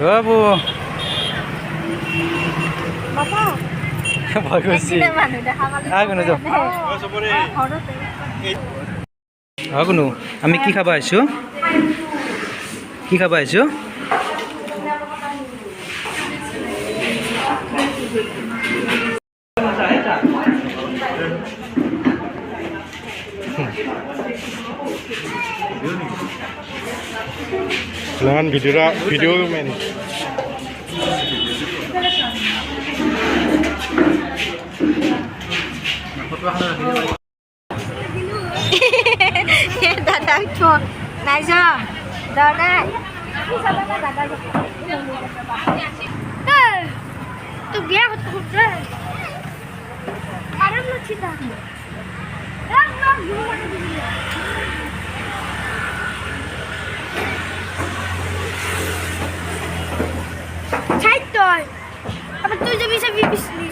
বাবু বাবা ভয় করছি কোনো যাও কোনো আমি কি খাব আহিছো কি খাব আহিছো Jangan video main. দাদা নাই যা দাদা তো বিয়া করতে আরাম লাগছে না ছাই তো আবার তুই যাবি সব বিবিসলি